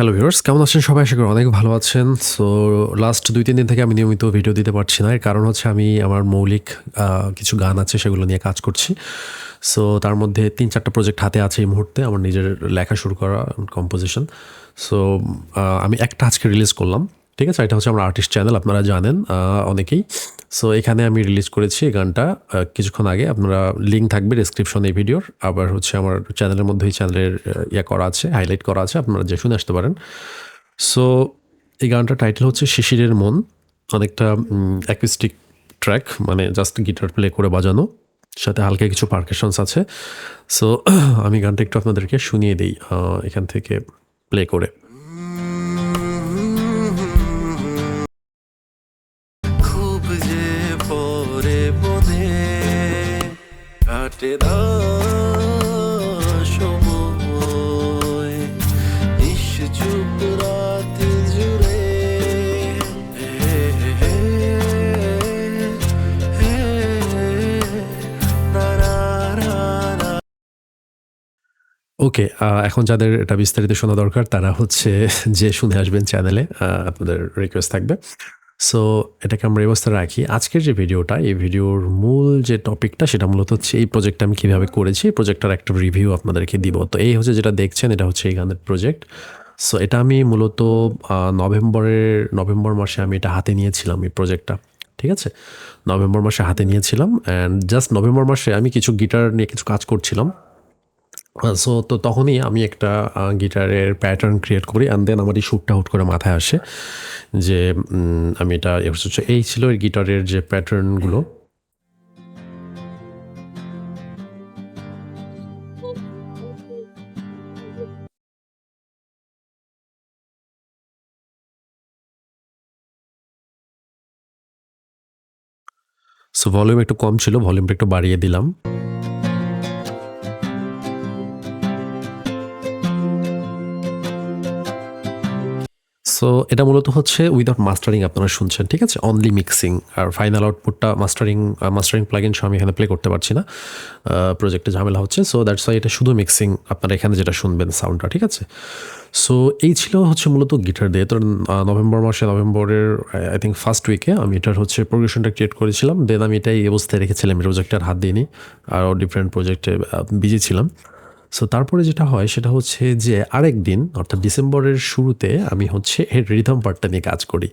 Hello viewers, কেমন আছেন সবাই? আশা করি অনেক ভালো আছেন। সো লাস্ট ২-৩ দিন থেকে আমি নিয়মিত ভিডিও দিতে পারছি না। এর কারণ হচ্ছে আমি আমার মৌলিক কিছু গান আছে সেগুলো নিয়ে কাজ করছি। সো তার মধ্যে ৩-৪ টা প্রজেক্ট হাতে আছে এই মুহূর্তে আমার নিজের লেখা শুরু করা কম্পোজিশন। সো আমি একটা আজকে রিলিজ করলাম। ঠিক আছে? এটা হচ্ছে আমার আর্টিস্ট চ্যানেল, আপনারা জানেন অনেকেই। সো এখানে আমি রিলিজ করেছি এই গানটা কিছুক্ষণ আগে। আপনারা লিঙ্ক থাকবে ডেসক্রিপশনে এই ভিডিওর। আবার হচ্ছে আমার চ্যানেলের মধ্যেই চ্যানেলের করা আছে, হাইলাইট করা আছে। আপনারা যেয়ে শুনে আসতে পারেন। সো এই গানটার টাইটেল হচ্ছে 'শিশিরের মন'। অনেকটা অ্যাকুস্টিক ট্র্যাক, মানে জাস্ট গিটার প্লে করে বাজানো। সাথে হালকা কিছু পারকাশনস আছে। সো আমি গানটা একটু আপনাদেরকে শুনিয়ে দেই এখান থেকে প্লে করে। খুব যে পরে বনে কাটে না সময় নিশ্চুপ রাত জুড়ে হে হে হে না না না না। ওকে, এখন যাদের এটা বিস্তারিত শোনা দরকার তারা হচ্ছে যে শুনে আসবেন চ্যানেলে, আপনাদের রিকোয়েস্ট থাকবে। সো এটাকে আমরা এই অবস্থায় রাখি। আজকের যে ভিডিওটা, এই ভিডিওর মূল যে টপিকটা সেটা মূলত হচ্ছে এই প্রজেক্টটা আমি কীভাবে করেছি, এই প্রজেক্টটার একটা রিভিউ আপনাদেরকে দিব। তো এই হচ্ছে যেটা দেখছেন, এটা হচ্ছে এই গানের প্রজেক্ট। সো এটা আমি মূলত নভেম্বর মাসে আমি এটা হাতে নিয়েছিলাম এই প্রজেক্টটা। ঠিক আছে? নভেম্বর মাসে হাতে নিয়েছিলাম অ্যান্ড জাস্ট নভেম্বর মাসে আমি কিছু গিটার নিয়ে কিছু কাজ করছিলাম। সো তো তখনই আমি একটা গিটারের প্যাটার্ন ক্রিয়েট করি অ্যান্ড দেন আমার এই শ্যুটটা হুট করে মাথায় আসে যে আমি এটা হচ্ছে এই ছিল এই গিটারের যে প্যাটার্নগুলো। সো ভলিউম একটু কম ছিল, ভলিউমটা একটু বাড়িয়ে দিলাম। সো এটা মূলত হচ্ছে উইদাউট মাস্টারিং আপনারা শুনছেন, ঠিক আছে? অনলি মিক্সিং, আর ফাইনাল আউটপুটটা মাস্টারিং প্লাগইন সহ আমি এখানে প্লে করতে পারছি না, প্রজেক্টে ঝামেলা হচ্ছে। সো দ্যাটস ওয়াই এটা শুধু মিক্সিং, আপনারা এখানে যেটা শুনবেন সাউন্ডটা, ঠিক আছে? সো এই ছিল হচ্ছে মূলত গিটার দিয়ে। তো নভেম্বরের আই থিঙ্ক ফার্স্ট উইকে আমি এটার হচ্ছে প্রোগ্রেশনটা ক্রিয়েট করেছিলাম। দেন আমি এটা এই অবস্থায় রেখেছিলাম, এই প্রজেক্টে আর হাত দিইনি, আরও ডিফারেন্ট প্রজেক্টে বিজি ছিলাম। সো তারপরে যেটা হয় সেটা হচ্ছে যে আরেক দিন অর্থাৎ ডিসেম্বরের শুরুতে আমি হচ্ছে এর রিদম পার্টটা নিয়ে কাজ করি।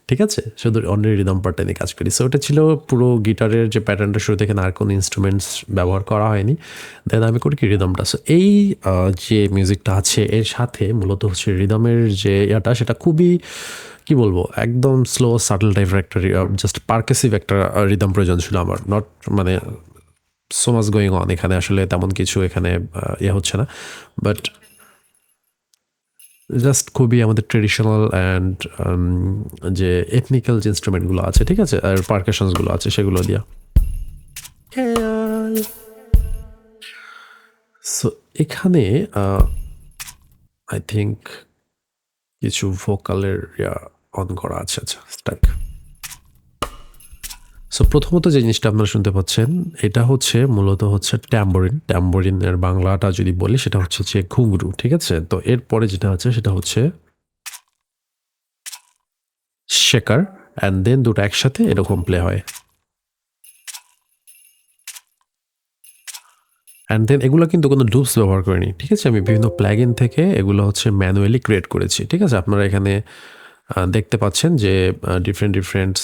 ঠিক আছে? শুধু অন্যের রিদম পার্টটা নিয়ে কাজ করি। সো ওটা ছিল পুরো গিটারের যে প্যাটার্নটা, শুরু থেকে আর কোনো ইনস্ট্রুমেন্টস ব্যবহার করা হয়নি। দেন আমি করি কি রিদমটা। সো এই যে মিউজিকটা আছে এর সাথে মূলত হচ্ছে রিদমের যে ইয়াটা সেটা খুবই কি বলবো, একদম স্লো সাটল টাইপের একটা জাস্ট পারকেসিভ একটা রিদম প্রয়োজন ছিল আমার। নট মানে সো মাচ গোয়িং অন, এখানে আসলে তেমন কিছু এখানে হচ্ছে না, বাট জাস্ট খুবই আমাদের ট্রেডিশনাল অ্যান্ড যে এথনিক্যাল যে ইনস্ট্রুমেন্টগুলো আছে, ঠিক আছে, আর পারকাশনসগুলো আছে সেগুলো দিয়া। সো এখানে আই থিঙ্ক কিছু ভোকালের অন করা আছে। আচ্ছা, স্টাক। সো প্রথমত যে জিনিসটা আপনারা শুনতে পাচ্ছেন এটা হচ্ছে মূলত হচ্ছে ট্যাম্বোরিনের বাংলাটা যদি বলি সেটা হচ্ছে যে ঘুঙরু, ঠিক আছে? তো এরপরে যেটা আছে সেটা হচ্ছে শেকার, অ্যান্ড দেন দুটো একসাথে এরকম প্লে হয়। অ্যান্ড দেন এগুলো কিন্তু কোনো লুপস ব্যবহার করিনি, ঠিক আছে? আমি বিভিন্ন প্ল্যাগইন থেকে এগুলো হচ্ছে ম্যানুয়ালি ক্রিয়েট করেছি, ঠিক আছে? আপনারা এখানে দেখতে পাচ্ছেন যে ডিফারেন্ট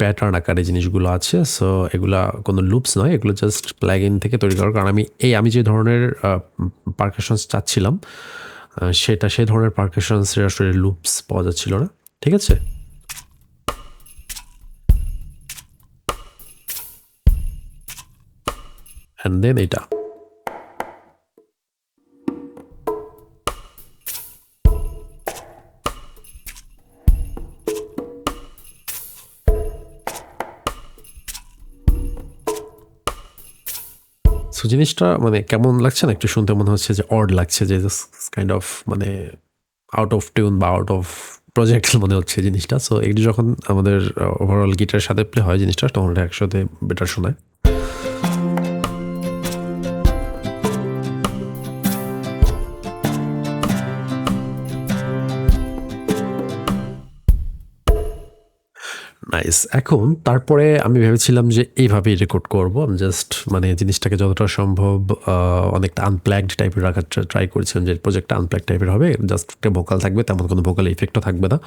প্যাটার্ন আকারে জিনিসগুলো আছে। সো এগুলা কোনো লুপস নয়, এগুলো জাস্ট প্ল্যাগইন থেকে তৈরি করার কারণ আমি যে ধরনের পারকাশনস চাচ্ছিলাম সেই ধরনের পারকাশনসের আসলে লুপস পাওয়া যাচ্ছিল না, ঠিক আছে? অ্যান্ড দেন এটা সো জিনিসটা মানে কেমন লাগছে না? একটু শুনতে মনে হচ্ছে যে অড লাগছে, যে কাইন্ড অফ মানে আউট অফ টিউন বা আউট অফ প্রজেক্ট মনে হচ্ছে জিনিসটা। সো এগুলো যখন আমাদের ওভারঅল গিটারের সাথে প্লে হয় জিনিসটা, তখন এটা একসাথে বেটার শোনায়। নাইস। এখন তারপরে আমি ভেবেছিলাম যে এইভাবেই রেকর্ড করব। আমি জাস্ট মানে জিনিসটাকে যতটা সম্ভব অনেকটা আনপ্লাগড টাইপের রাখার ট্রাই করেছিলাম যে প্রজেক্টটা আনপ্লাগড টাইপের হবে। জাস্ট একটা ভোকাল থাকবে, তেমন কোনো ভোকাল ইফেক্টও থাকবে না।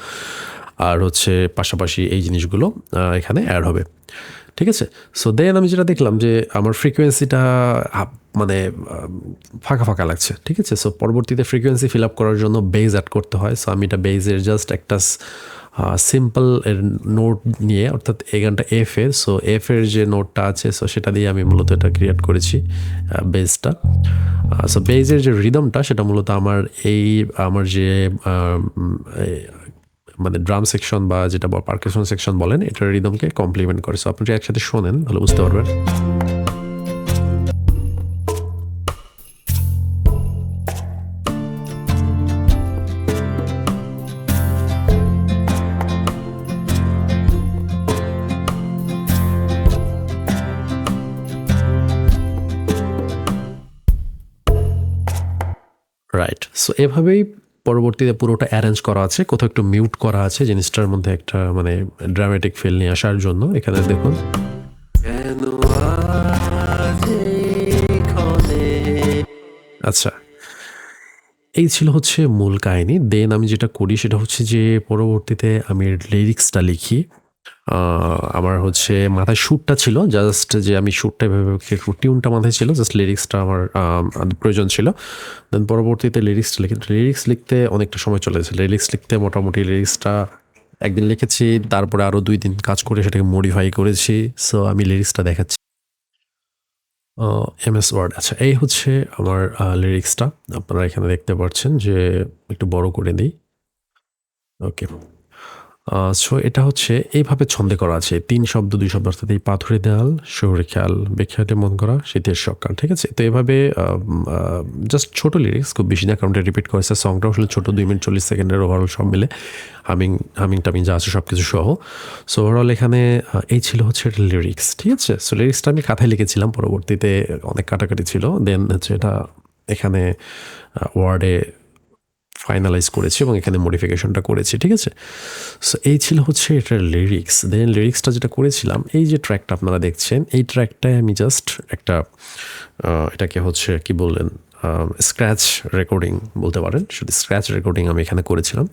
আর হচ্ছে পাশাপাশি এই জিনিসগুলো এখানে অ্যাড হবে। ঠিক আছে? সো দেন আমি যেটা দেখলাম যে আমার ফ্রিকোয়েন্সিটা মানে ফাঁকা, ফাঁকা লাগছে। ঠিক আছে? সো পরবর্তীতে ফ্রিকোয়েন্সি ফিল আপ করার জন্য বেজ অ্যাড করতে হয়। সো আমি এটা বেজের জাস্ট একটা সিম্পল এর নোট নিয়ে, অর্থাৎ এই গানটা এফ এর, সো এফ এর যে নোটটা আছে সো সেটা দিয়ে আমি মূলত এটা ক্রিয়েট করেছি বেসটা। সো বেজের যে রিদমটা সেটা মূলত আমার যে মানে ড্রাম সেকশন বা যেটা পারকাশন সেকশন বলেন, এটার রিদমকে কমপ্লিমেন্ট করে। সো আপনি যদি একসাথে শোনেন তাহলে বুঝতে পারবেন। রাইট। সো এভাবেই পরবর্তীতে পুরোটা অ্যারেঞ্জ করা আছে, কোথাও একটু মিউট করা আছে জিনিসটার মধ্যে একটা মানে ড্রামেটিক ফিল নিয়ে আসার জন্য। এখানে দেখুন কেন আজ এখানে আচ্ছা, এই ছিল হচ্ছে মূল কাহিনী। দেন আমি যেটা করি সেটা হচ্ছে যে পরবর্তীতে আমি লিরিক্সটা লিখি। আমার হচ্ছে মাথায় শ্যুটটা ছিল, জাস্ট যে আমি শ্যুটটা এভাবে টিউনটা মাথায় ছিল, জাস্ট লিরিক্সটা আমার প্রয়োজন ছিল। দেন পরবর্তীতে লিরিক্সটা লিখি। লিরিক্স লিখতে অনেকটা সময় চলে গেছে। লিরিক্স লিখতে মোটামুটি লিরিক্সটা একদিন লিখেছি, তারপরে আরও 2 দিন কাজ করে সেটাকে মডিফাই করেছি। সো আমি লিরিক্সটা দেখাচ্ছি। MS Word. আচ্ছা, এই হচ্ছে আমার লিরিক্সটা। আপনারা এখানে দেখতে পাচ্ছেন যে একটু বড় করে দিই। ওকে। সো এটা হচ্ছে এইভাবে ছন্দে করা আছে। 3 শব্দ 2 শব্দ, অর্থাৎ এই পাথুরে দেয়াল, শহুরে খেয়াল, বেখেয়ালে মন করা, শীতের সকাল। ঠিক আছে? তো এভাবে জাস্ট ছোট লিরিক্স, খুব বেশি না, কারণ এটা রিপিট করেছে। সংটাও আসলে ছোট, 2 মিনিট 40 সেকেন্ডের ওভারঅল সব মিলে হামিং টামিং যা আছে সব কিছু সহ। সো ওভারঅল এখানে এই ছিল হচ্ছে এটা লিরিক্স। ঠিক আছে? সো লিরিক্সটা আমি খাতায় লিখেছিলাম, পরবর্তীতে অনেক কাটাকাটি ছিল। দেন হচ্ছে এটা এখানে ওয়ার্ডে ফাইনালাইজ করেছি এবং এখানে মডিফিকেশনটা করেছি। ঠিক আছে? সো এই ছিল হচ্ছে এটার লিরিক্স। দেন লিরিক্সটা যেটা করেছিলাম, এই যে ট্র্যাকটা আপনারা দেখছেন, এই ট্র্যাকটায় আমি জাস্ট একটা এটাকে হচ্ছে কি বললেন, স্ক্র্যাচ রেকর্ডিং বলতে পারেন। শুধু স্ক্র্যাচ রেকর্ডিং আমি এখানে করেছিলাম।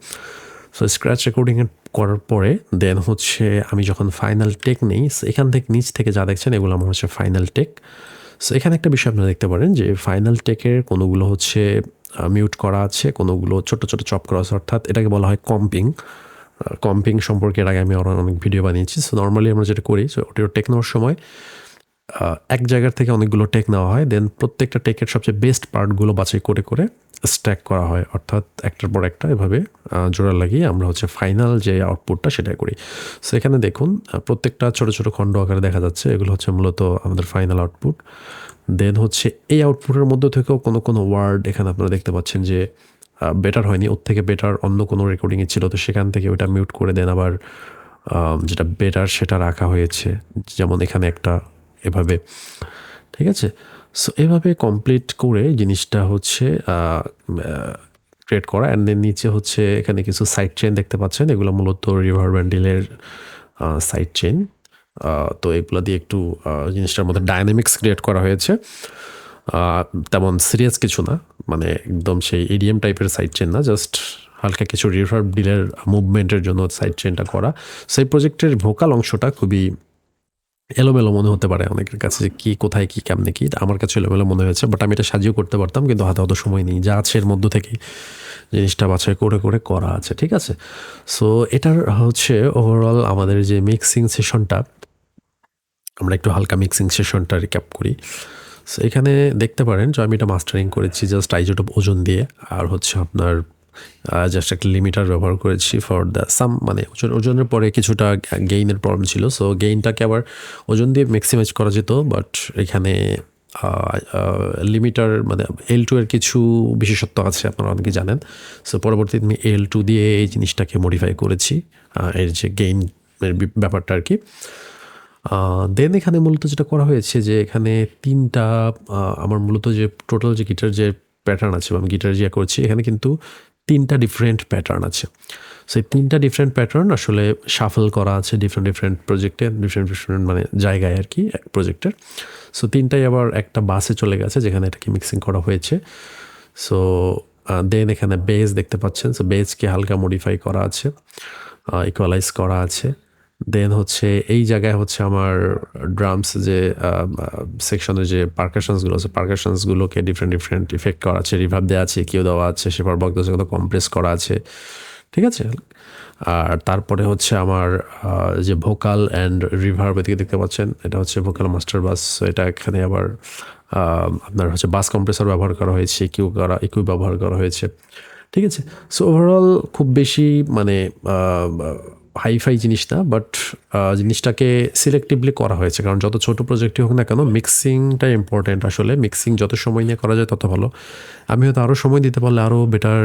সো স্ক্র্যাচ রেকর্ডিং করার পরে দেন হচ্ছে আমি যখন ফাইনাল টেক নেই, এখান থেকে নিচ থেকে যা দেখছেন এগুলো আমার হচ্ছে ফাইনাল টেক। সো এখানে একটা বিষয় আপনারা দেখতে পারেন যে ফাইনাল টেকের কোনোগুলো হচ্ছে মিউট করা আছে, কোনোগুলো ছোট ছোট চপ করা আছে, অর্থাৎ এটাকে বলা হয় কম্পিং। কম্পিং সম্পর্কে এর আগে আমি আরও অনেক ভিডিও বানিয়েছি। সো নর্মালি আমরা যেটা করি, সো ওটিও টেক নেওয়ার সময় এক জায়গার থেকে অনেকগুলো টেক নেওয়া হয়। দেন প্রত্যেকটা টেকের সবচেয়ে বেস্ট পার্টগুলো বাছাই করে করে স্ট্যাক করা হয়, অর্থাৎ একটার পর একটা এভাবে জোড়া লাগিয়ে আমরা হচ্ছে ফাইনাল যে আউটপুটটা সেটাই করি। সো এখানে দেখুন প্রত্যেকটা ছোট ছোট খণ্ড আকারে দেখা যাচ্ছে, এগুলো হচ্ছে মূলত আমাদের ফাইনাল আউটপুট। দেন হচ্ছে এই আউটপুটের মধ্যে থেকেও কোনো কোনো ওয়ার্ড এখানে আপনারা দেখতে পাচ্ছেন যে বেটার হয়নি, ওর থেকে বেটার অন্য কোনো রেকর্ডিংয়ে ছিল, তো সেখান থেকে ওটা মিউট করে দেন আবার যেটা বেটার সেটা রাখা হয়েছে, যেমন এখানে একটা এভাবে। ঠিক আছে? সো এভাবে কমপ্লিট করে জিনিসটা হচ্ছে ক্রিয়েট করা। অ্যান্ড দেন নিচে হচ্ছে এখানে কিছু সাইড চেইন দেখতে পাচ্ছেন, এগুলো মূলত রিভার্ব অ্যান্ড ডিলের সাইড চেইন। তো এগুলো দিয়ে একটু জিনিসটার মধ্যে ডায়নামিক্স ক্রিয়েট করা হয়েছে। তেমন সিরিয়াস কিছু না, মানে একদম সেই ইডিএম টাইপের সাইড চেইন না, জাস্ট হালকা কিছু রিভার্ব ডিলের মুভমেন্টের জন্য সাইড চেইনটা করা। সেই প্রজেক্টের ভোকাল অংশটা খুবই এলোমেলো মনে হতে পারে অনেকের কাছে, যে কী কোথায় কী কেমনে কী। আমার কাছে এলোমেলো মনে হয়েছে, বাট আমি এটা সাজিয়েও করতে পারতাম, কিন্তু হাতে অত সময় নেই। যা আছে এর মধ্য থেকে জিনিসটা বাছাই করে করে করা আছে। ঠিক আছে? সো এটার হচ্ছে ওভারঅল আমাদের যে মিক্সিং সেশনটা, আমরা একটু হালকা মিক্সিং সেশনটা রিক্যাপ করি। সো এখানে দেখতে পারেন যে আমি এটা মাস্টারিং করেছি জাস্ট আইজোটোপ ওজন দিয়ে, আর হচ্ছে আপনার জাস্ট একটা লিমিটার ব্যবহার করেছি ফর দ্য সাম, মানে ওজনের পরে কিছুটা গেইনের প্রবলেম ছিল। সো গেইনটাকে আবার ওজন দিয়ে ম্যাক্সিমাইজ করা যেত, বাট এখানে লিমিটার মানে L2 এর কিছু বিশেষত্ব আছে, আপনারা অনেকে জানেন। সো পরবর্তীতে আমি L2 দিয়ে এই জিনিসটাকে মডিফাই করেছি, এর যে গেইনের ব্যাপারটা আর কি। দেন এখানে মূলত যেটা করা হয়েছে যে এখানে 3টা আমার মূলত যে টোটাল যে গিটার যে প্যাটার্ন আছে বা আমি গিটার যে করছি, এখানে কিন্তু 3টা ডিফারেন্ট প্যাটার্ন আছে। সো এই 3টা ডিফারেন্ট প্যাটার্ন আসলে শাফল করা আছে ডিফারেন্ট প্রজেক্টে, ডিফারেন্ট মানে জায়গায় আর কি এক প্রজেক্টের। সো 3টাই আবার একটা বাসে চলে গেছে যেখানে এটাকে মিক্সিং করা হয়েছে। সো দেন এখানে বেজ দেখতে পাচ্ছেন। সো বেজকে হালকা মডিফাই করা আছে, ইকুয়ালাইজ করা আছে। দেন হচ্ছে এই জায়গায় হচ্ছে আমার ড্রামস যে সেকশনের যে পারকাশনসগুলো আছে, পারকাশনসগুলোকে ডিফারেন্ট ইফেক্ট করা আছে, রিভার্ব দেওয়া আছে, কিউ দেওয়া আছে, সেপার বক্সগুলো কম্প্রেস করা আছে, ঠিক আছে। আর তারপরে হচ্ছে আমার যে ভোকাল অ্যান্ড রিভার্ব এদিকে দেখতে পাচ্ছেন, এটা হচ্ছে ভোকাল মাস্টার বাস। সো এটা এখানে আবার আপনার হচ্ছে বাস কম্প্রেসর ব্যবহার করা হয়েছে, ইকিউ ব্যবহার করা হয়েছে, ঠিক আছে। সো ওভারঅল খুব বেশি মানে হাইফাই জিনিস না, বাট জিনিসটাকে সিলেক্টিভলি করা হয়েছে, কারণ যত ছোট প্রজেক্টই হোক না কেন মিক্সিংটা ইম্পর্টেন্ট। আসলে মিক্সিং যত সময় নিয়ে করা যায় তত ভালো। আমি হয়তো আরও সময় দিতে পারলে আরও বেটার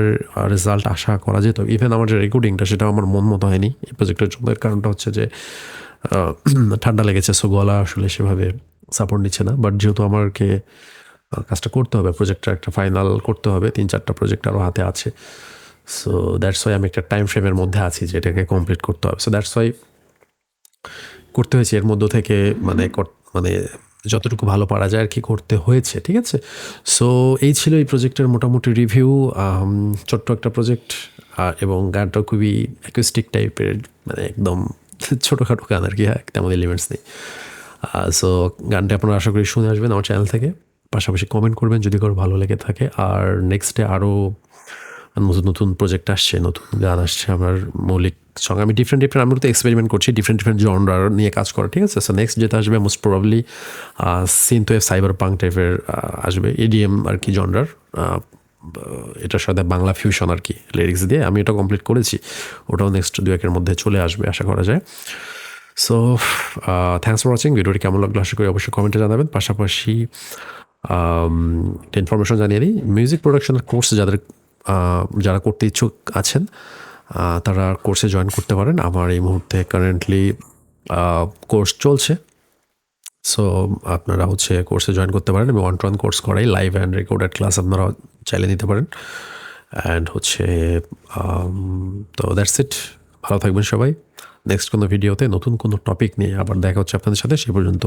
রেজাল্ট আশা করা যেত। ইভেন আমার যে রেকর্ডিংটা সেটা আমার মন মতো হয়নি এই প্রজেক্টের জন্য। এর কারণটা হচ্ছে যে ঠান্ডা লেগেছে, সো গলা আসলে সেভাবে সাপোর্ট নিচ্ছে না। বাট যেহেতু আমাকে কাজটা করতে হবে, প্রজেক্টটা একটা ফাইনাল করতে হবে, 3-4টা প্রজেক্ট আরও হাতে আছে। সো দ্যাটস ওয়াই আমি একটা টাইম ফ্রেমের মধ্যে আছি যে এটাকে কমপ্লিট করতে হবে। সো দ্যাটস ওয়াই করতে হয়েছে, এর মধ্য থেকে মানে যতটুকু ভালো পারা যায় আর কি করতে হয়েছে, ঠিক আছে। সো এই ছিল এই প্রজেক্টের মোটামুটি রিভিউ। ছোট্ট একটা প্রজেক্ট, এবং গানটা খুবই অ্যাকুস্টিক টাইপের, মানে একদম ছোটোখাটো গান আর কি, তেমন এলিমেন্টস নেই। সো গানটা আপনারা আশা করি শুনে আসবেন আমার চ্যানেল থেকে, পাশাপাশি কমেন্ট করবেন যদি কারো ভালো লেগে থাকে। আর নেক্সটে আরও নতুন প্রজেক্ট আসছে, নতুন গান আসছে, আমার মৌলিক সং আমি ডিফারেন্ট আমি তো এক্সপেরিমেন্ট করছি ডিফারেন্ট জনরার নিয়ে কাজ করা, ঠিক আছে। সো নেক্সট যেটা আসবে মোস্ট প্রবাবলি সিনথওয়েভ সাইবার পাঙ্ক টাইপের আসবে, ইডিএম আর কি জনরার। এটার সাথে বাংলা ফিউশন আর কি লিরিক্স দিয়ে, আমি এটা কমপ্লিট করেছি, ওটাও নেক্সট 2-1 মধ্যে চলে আসবে আশা করা যায়। So thanks for watching. ভিডিওটি কেমন লাগলো আশা করি অবশ্যই কমেন্টে জানাবেন। পাশাপাশি একটা ইনফরমেশন জানিয়ে দিই, মিউজিক প্রোডাকশনের কোর্স যারা করতে ইচ্ছুক আছেন তারা কোর্সে জয়েন করতে পারেন। আমার এই মুহূর্তে কারেন্টলি কোর্স চলছে। সো আপনারা হচ্ছে কোর্সে জয়েন করতে পারেন। আমি 1-to-1 কোর্স করাই, লাইভ অ্যান্ড রেকর্ডেড ক্লাস আপনারা চাইলে নিতে পারেন। অ্যান্ড হচ্ছে তো দ্যাটস ইট। ভালো থাকবেন সবাই। নেক্সট কোনো ভিডিওতে নতুন কোনো টপিক নিয়ে আবার দেখা হচ্ছে আপনাদের সাথে। সে পর্যন্ত